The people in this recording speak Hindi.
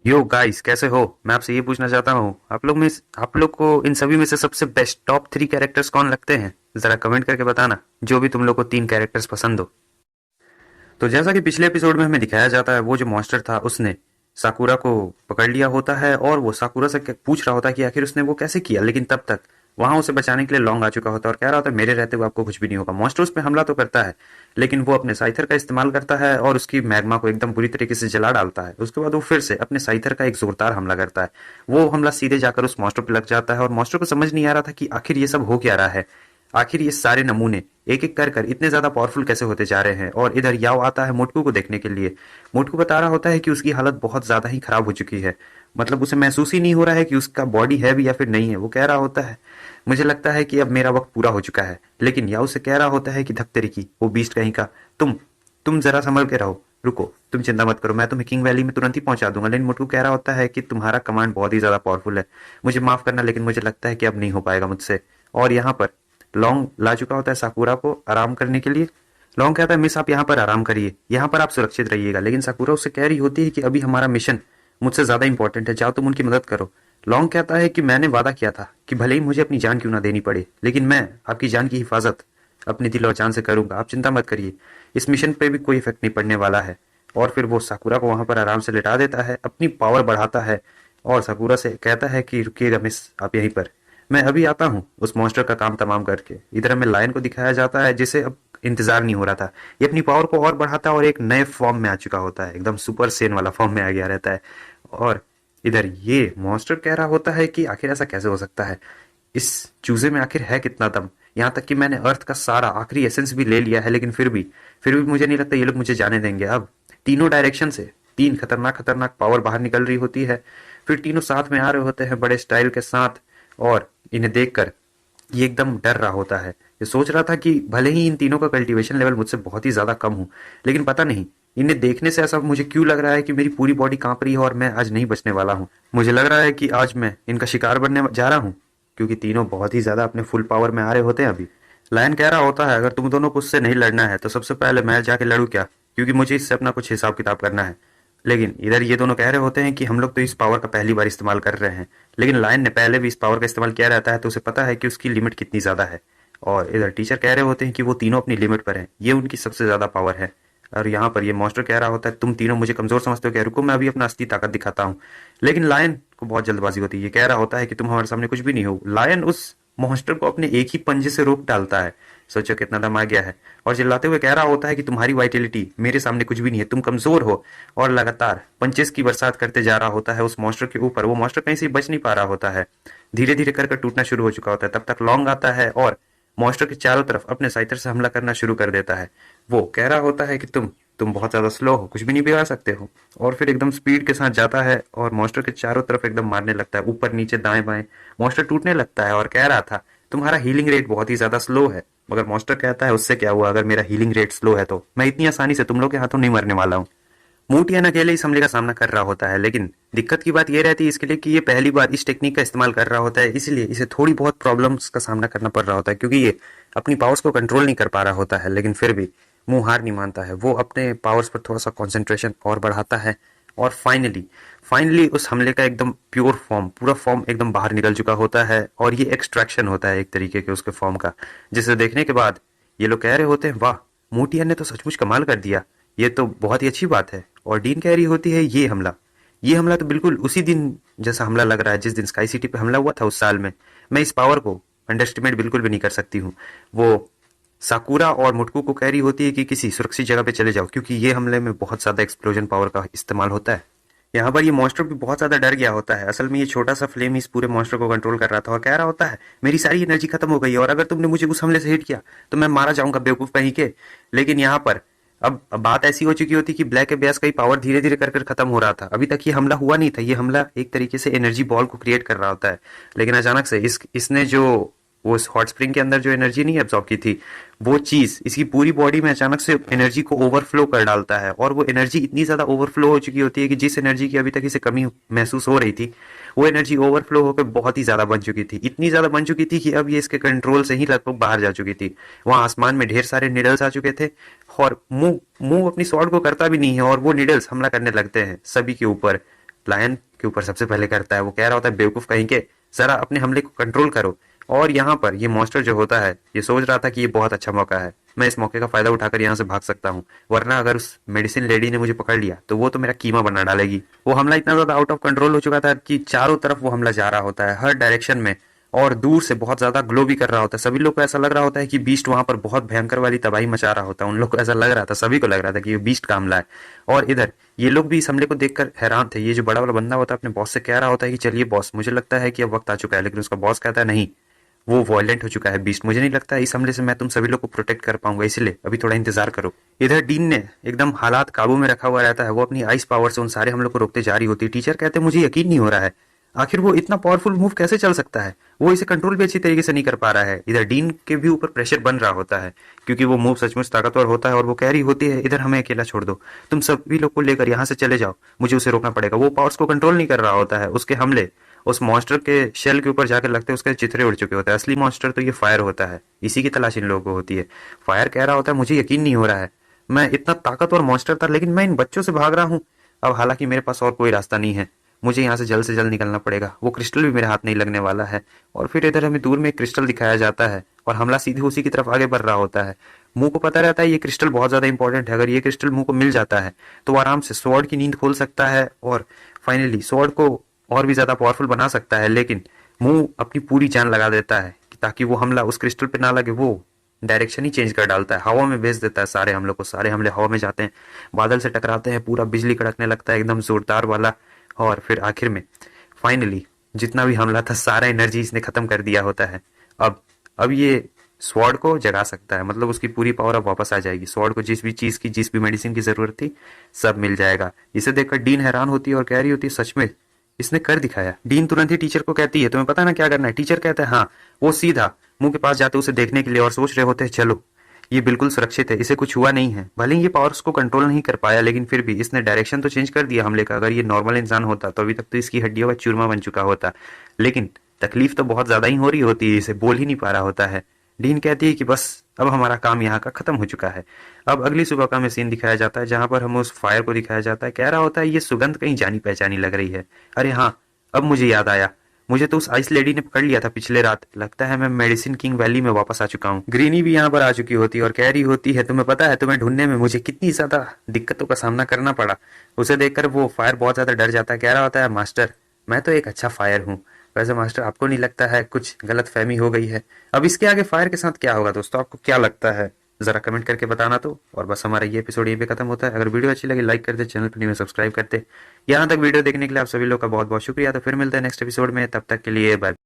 यो गाइस, कैसे हो? मैं आपसे ये पूछना चाहता हूँ, आप लोग को इन सभी में से सबसे बेस्ट टॉप 3 कैरेक्टर्स कौन लगते हैं? जरा कमेंट करके बताना, जो भी तुम लोग को 3 कैरेक्टर्स पसंद हो। तो जैसा कि पिछले एपिसोड में हमें दिखाया जाता है, वो जो मॉन्स्टर था उसने साकुरा को पकड़ लिया होता है और वो साकुरा से पूछ रहा होता है कि आखिर उसने वो कैसे किया, लेकिन तब तक वहां उसे बचाने के लिए लॉन्ग आ चुका होता है और कह रहा होता है मेरे रहते हुए आपको कुछ भी नहीं होगा। मॉन्स्टर उस पर हमला तो करता है, लेकिन वो अपने साइथर का इस्तेमाल करता है और उसकी मैग्मा को एकदम बुरी तरीके से जला डालता है। उसके बाद वो फिर से अपने साइथर का एक जोरदार हमला करता है। वो हमला सीधे जाकर उस मॉन्स्टर पर लग जाता है और मॉन्स्टर को समझ नहीं आ रहा था कि आखिर ये सब हो क्या रहा है। आखिर ये सारे नमूने एक एक कर कर इतने ज्यादा पावरफुल कैसे होते जा रहे हैं। और इधर याओ आता है मोटकू को देखने के लिए। मोटकू बता रहा होता है कि उसकी हालत बहुत ज्यादा ही खराब हो चुकी है, मतलब उसे महसूस ही नहीं हो रहा है कि उसका बॉडी है भी या फिर नहीं है। वो कह रहा होता है मुझे लगता है कि अब मेरा वक्त पूरा हो चुका है, लेकिन याओ से कह रहा होता है कि धक तेरी की वो बीस्ट कहीं का, तुम तुम जरा संभल के रहो, रुको, तुम चिंता मत करो, मैं तुम्हें किंग वैली में तुरंत ही पहुंचा दूंगा। लेकिन मोटकू कह रहा होता है कि तुम्हारा कमांड बहुत ही ज्यादा पावरफुल है, मुझे माफ करना, लेकिन मुझे लगता है कि अब नहीं हो पाएगा मुझसे। और यहाँ पर लॉन्ग ला चुका होता है साकुरा को आराम करने के लिए। लॉन्ग कहता है मिस आप यहाँ पर आराम करिए, यहाँ पर आप सुरक्षित रहिएगा। लेकिन साकुरा उससे कह रही होती है कि अभी हमारा मिशन मुझसे ज्यादा इंपॉर्टेंट है, जाओ तुम उनकी मदद करो। लॉन्ग कहता है कि मैंने वादा किया था कि भले ही मुझे अपनी जान क्यों ना देनी पड़े, लेकिन मैं आपकी जान की हिफाजत अपने दिल और जान से करूंगा, आप चिंता मत करिए, इस मिशन पे भी कोई इफेक्ट नहीं पड़ने वाला है। और फिर वो साकुरा को वहां पर आराम से लिटा देता है, अपनी पावर बढ़ाता है और साकुरा से कहता है कि रुकिएगा मिस, आप यहीं पर, मैं अभी आता हूँ उस मॉन्स्टर का काम तमाम करके। इधर हमें लायन को दिखाया जाता है जिसे अब इंतजार नहीं हो रहा था। ये अपनी पावर को और बढ़ाता है और एक नए फॉर्म में आ चुका होता है, एकदम सुपर सेन वाला फॉर्म में आ गया रहता है। और इधर ये मॉन्स्टर कह रहा होता है कि आखिर ऐसा कैसे हो सकता है, इस चूजे में आखिर है कितना दम, यहाँ तक कि मैंने अर्थ का सारा आखिरी एसेंस भी ले लिया है, लेकिन फिर भी मुझे नहीं लगता ये लोग मुझे जाने देंगे। अब तीनों डायरेक्शन से 3 खतरनाक खतरनाक पावर बाहर निकल रही होती है, फिर तीनों साथ में आ रहे होते हैं बड़े स्टाइल के साथ। और इन्हें देखकर ये एकदम डर रहा होता है, ये सोच रहा था कि भले ही इन तीनों का कल्टीवेशन लेवल मुझसे बहुत ही ज्यादा कम हो, लेकिन पता नहीं इन्हें देखने से ऐसा मुझे क्यों लग रहा है कि मेरी पूरी बॉडी कांप रही है और मैं आज नहीं बचने वाला हूँ। मुझे लग रहा है कि आज मैं इनका शिकार बनने जा रहा हूँ, क्योंकि तीनों बहुत ही ज्यादा अपने फुल पावर में आ रहे होते हैं अभी। लायन कह रहा होता है अगर तुम दोनों को उससे नहीं लड़ना है तो सबसे पहले मैं जाके लड़ू क्या, क्योंकि मुझे इससे अपना कुछ हिसाब किताब करना है। लेकिन इधर ये दोनों कह रहे होते हैं कि हम लोग तो इस पावर का पहली बार इस्तेमाल कर रहे हैं, लेकिन लायन ने पहले भी इस पावर का इस्तेमाल किया रहता है तो उसे पता है कि उसकी लिमिट कितनी ज्यादा है। और इधर टीचर कह रहे होते हैं कि वो तीनों अपनी लिमिट पर हैं, ये उनकी सबसे ज्यादा पावर है। और यहाँ पर ये मॉन्स्टर कह रहा होता है तुम तीनों मुझे कमजोर समझते हो क्या, रुको मैं अभी अपना असली ताकत दिखाता हूँ। लेकिन लायन को बहुत जल्दबाजी होती है, ये कह रहा होता है कि तुम हमारे सामने कुछ भी नहीं हो। लायन उस मॉन्स्टर को अपने एक ही पंजे से रोक डालता है, सोचो कितना दम आ गया है। और चिल्लाते हुए कह रहा होता है कि तुम्हारी वाइटेलिटी मेरे सामने कुछ भी नहीं है, तुम कमजोर हो। और लगातार पंचेस की बरसात करते जा रहा होता है उस मॉन्स्टर के ऊपर। वो मॉन्स्टर कहीं से बच नहीं पा रहा होता है, धीरे धीरे कर टूटना शुरू हो चुका होता है। तब तक लॉन्ग आता है और मॉन्स्टर के चारों तरफ अपने साइटर से हमला करना शुरू कर देता है। वो कह रहा होता है कि तुम बहुत ज्यादा स्लो हो, कुछ भी नहीं बिगाड़ सकते हो। और फिर एकदम स्पीड के साथ जाता है और मॉन्स्टर के चारों तरफ एकदम मारने लगता है, ऊपर नीचे दाएं बाएं। मॉन्स्टर टूटने लगता है और कह रहा था तुम्हारा हीलिंग रेट बहुत ही ज्यादा स्लो है। मगर मॉन्स्टर कहता है उससे क्या हुआ, अगर मेरा हीलिंग रेट स्लो है तो मैं इतनी आसानी से तुम लोग के हाथों नहीं मरने वाला हूँ। मूटियन अकेले इस हमले का सामना कर रहा होता है, लेकिन दिक्कत की बात यह रहती है इसके लिए कि ये पहली बार इस टेक्निक का इस्तेमाल कर रहा होता है, इसलिए इसे थोड़ी बहुत प्रॉब्लम्स का सामना करना पड़ रहा होता है, क्योंकि ये अपनी पावर्स को कंट्रोल नहीं कर पा रहा होता है। लेकिन फिर भी मुंह हार नहीं मानता है, वो अपने पावर्स पर थोड़ा सा कॉन्सेंट्रेशन और बढ़ाता है। और फाइनली फाइनली उस हमले का एकदम प्योर फॉर्म, पूरा फॉर्म एकदम बाहर निकल चुका होता है और ये एक्सट्रैक्शन होता है एक तरीके के उसके फॉर्म का, जिसे देखने के बाद ये लोग कह रहे होते हैं वाह, मोटियन ने तो सचमुच कमाल कर दिया, ये तो बहुत ही अच्छी बात है। और डीन कह रही होती है ये हमला तो बिल्कुल उसी दिन जैसा हमला लग रहा है जिस दिन स्काई सिटी पे हमला हुआ था उस साल में। मैं इस पावर को अंडरस्टिमेट बिल्कुल भी नहीं कर सकती हूँ। वो साकुरा और मुटकू को कह रही होती है कि किसी सुरक्षित जगह पे चले जाओ, क्योंकि ये हमले में बहुत ज्यादा एक्सप्लोजन पावर का इस्तेमाल होता है। यहाँ पर ये मॉन्स्टर भी बहुत ज्यादा डर गया होता है, असल में ये छोटा सा फ्लेम इस पूरे मॉन्स्टर को कंट्रोल कर रहा था और कह रहा होता है मेरी सारी एनर्जी खत्म हो गई है और अगर तुमने मुझे उस हमले से हिट किया तो मैं मारा जाऊंगा बेवकूफ कहीं के। लेकिन यहाँ पर अब बात ऐसी हो चुकी होती कि ब्लैक एबियस का ही पावर धीरे धीरे कर खत्म हो रहा था। अभी तक ये हमला हुआ नहीं था, ये हमला एक तरीके से एनर्जी बॉल को क्रिएट कर रहा होता है। लेकिन अचानक से इसने जो वो हॉट स्प्रिंग के अंदर जो एनर्जी नहीं एब्जॉर्ब की थी, वो चीज इसकी पूरी बॉडी में अचानक से एनर्जी को ओवरफ्लो कर डालता है। और वो एनर्जी इतनी ज्यादा ओवरफ्लो हो चुकी होती है कि जिस एनर्जी की अभी तक इसे कमी महसूस हो रही थी, वो एनर्जी ओवरफ्लो होकर बहुत ही ज्यादा बन चुकी थी, इतनी ज्यादा बन चुकी थी कि अब ये इसके कंट्रोल से ही लगभग बाहर जा चुकी थी। वहां आसमान में ढेर सारे निडल्स आ चुके थे और मुंह मुंह अपनी स्वॉर्ड को करता भी नहीं है और वो निडल्स हमला करने लगते हैं सभी के ऊपर। लायन के ऊपर सबसे पहले करता है। वो कह रहा होता है बेवकूफ कहीं के, जरा अपने हमले को कंट्रोल करो। और यहाँ पर ये मॉन्स्टर जो होता है ये सोच रहा था कि ये बहुत अच्छा मौका है, मैं इस मौके का फायदा उठाकर यहाँ से भाग सकता हूँ, वरना अगर उस मेडिसिन लेडी ने मुझे पकड़ लिया तो वो तो मेरा कीमा बना डालेगी। वो हमला इतना ज्यादा आउट ऑफ कंट्रोल हो चुका था कि चारों तरफ वो हमला जा रहा होता है, हर डायरेक्शन में, और दूर से बहुत ज्यादा ग्लो भी कर रहा होता है। सभी लोग को ऐसा लग रहा होता है कि बीस्ट वहां पर बहुत भयंकर वाली तबाही मचा रहा होता है। उन लोग को ऐसा लग रहा था, सभी को लग रहा था कि ये बीस्ट का हमला है। और इधर ये लोग भी इस हमले को देखकर हैरान थे। ये जो बड़ा वाला बंदा होता है अपने बॉस से कह रहा होता है कि चलिए बॉस, मुझे लगता है कि अब वक्त आ चुका है, लेकिन उसका बॉस कहता है नहीं, वो वॉयलेंट हो चुका है बीस्ट, मुझे नहीं लगता इस हमले से मैं तुम सभी लोग को प्रोटेक्ट कर पाऊंगा, इसलिए अभी थोड़ा इंतजार करो। इधर डीन ने एकदम हालात काबू में रखा हुआ रहता है, वो अपनी आइस पावर से उन सारे हमलों को रोकते जा रही होती है। टीचर कहते हैं मुझे यकीन नहीं हो रहा है, आखिर वो इतना पावरफुल मूव कैसे चल सकता है, वो इसे कंट्रोल भी अच्छी तरीके से नहीं कर पा रहा है। इधर डीन के भी ऊपर प्रेशर बन रहा होता है, क्योंकि वो मूव सचमुच ताकतवर होता है। और वो कह रही होती है इधर हमें अकेला छोड़ दो, तुम सभी लोग को लेकर यहाँ से चले जाओ, मुझे उसे रोकना पड़ेगा। वो पावर्स को कंट्रोल नहीं कर रहा होता है, उसके हमले उस मॉन्स्टर के शेल के ऊपर जाकर लगते हैं उसके चिथड़े उड़ चुके होते हैं। असली मॉन्स्टर तो ये फायर होता है, इसी की तलाश इन लोगों को होती है। फायर कह रहा होता है मुझे यकीन नहीं हो रहा है, मैं इतना ताकतवर मॉन्स्टर था लेकिन मैं इन बच्चों से भाग रहा हूँ। अब हालांकि मेरे पास और कोई रास्ता नहीं है, मुझे यहाँ से जल्द निकलना पड़ेगा। वो क्रिस्टल भी मेरे हाथ नहीं लगने वाला है। और फिर इधर हमें दूर में एक क्रिस्टल दिखाया जाता है और हमला सीधे उसी की तरफ आगे बढ़ रहा होता है। मुंह को पता रहता है ये क्रिस्टल बहुत ज्यादा इंपॉर्टेंट है, अगर ये क्रिस्टल मुंह को मिल जाता है तो वो आराम से स्वॉर्ड की नींद खोल सकता है और फाइनली स्वॉर्ड को और भी ज्यादा पावरफुल बना सकता है। लेकिन मुंह अपनी पूरी जान लगा देता है ताकि वो हमला उस क्रिस्टल पे ना लगे। वो डायरेक्शन ही चेंज कर डालता है, हवा में भेज देता है सारे हमलों को। सारे हमले हवा में जाते हैं, बादल से टकराते हैं, पूरा बिजली कड़कने लगता है एकदम जोरदार वाला। और फिर आखिर में फाइनली जितना भी हमला था सारा एनर्जी इसने खत्म कर दिया होता है। अब ये स्वॉर्ड को जगा सकता है, मतलब उसकी पूरी पावर अब वापस आ जाएगी। स्वॉर्ड को जिस भी चीज की, जिस भी मेडिसिन की जरूरत थी सब मिल जाएगा। इसे देखकर डीन हैरान होती है और कह रही होती है सच में इसने कर दिखाया। डीन तुरंत ही टीचर को कहती है तुम्हें पता ना क्या करना है। टीचर कहते हैं हाँ। वो सीधा मुंह के पास जाते उसे देखने के लिए और सोच रहे होते हैं चलो ये बिल्कुल सुरक्षित है, इसे कुछ हुआ नहीं है। भले ही ये पावर्स को कंट्रोल नहीं कर पाया लेकिन फिर भी इसने डायरेक्शन तो चेंज कर दिया हमले का। अगर ये नॉर्मल इंसान होता तो अभी तक तो इसकी हड्डियों का चूरमा बन चुका होता। लेकिन तकलीफ तो बहुत ज्यादा ही हो रही होती है, इसे बोल ही नहीं पा रहा होता है। डीन कहती है कि बस अब हमारा काम यहाँ का खत्म हो चुका है। अब अगली सुबह का हमें सीन दिखाया जाता है जहां पर हमें उस फायर को दिखाया जाता है। कह रहा होता है ये सुगंध कहीं जानी पहचानी लग रही है। अरे हाँ, अब मुझे याद आया, मुझे तो उस आइस लेडी ने पकड़ लिया था पिछले रात, लगता है मैं मेडिसिन किंग वैली में वापस आ चुका हूँ। ग्रीनी भी यहाँ पर आ चुकी होती है और कह रही होती है तुम्हें पता है तुम्हें ढूंढने में मुझे कितनी ज्यादा दिक्कतों का सामना करना पड़ा। उसे देखकर वो फायर बहुत ज्यादा डर जाता है। कह रहा होता है मास्टर मैं तो एक अच्छा फायर हूँ, वैसे मास्टर आपको नहीं लगता है कुछ गलत फहमी हो गई है। अब इसके आगे फायर के साथ क्या होगा दोस्तों, आपको क्या लगता है जरा कमेंट करके बताना। तो और बस हमारा ये एपिसोड यहीं पे खत्म होता है। अगर वीडियो अच्छी लगी लाइक कर दे, चैनल पर नहीं सब्सक्राइब करते। यहाँ तक वीडियो देखने के लिए आप सभी लोग का बहुत बहुत शुक्रिया। तो फिर मिलते हैं नेक्स्ट एपिसोड में, तब तक के लिए बाय।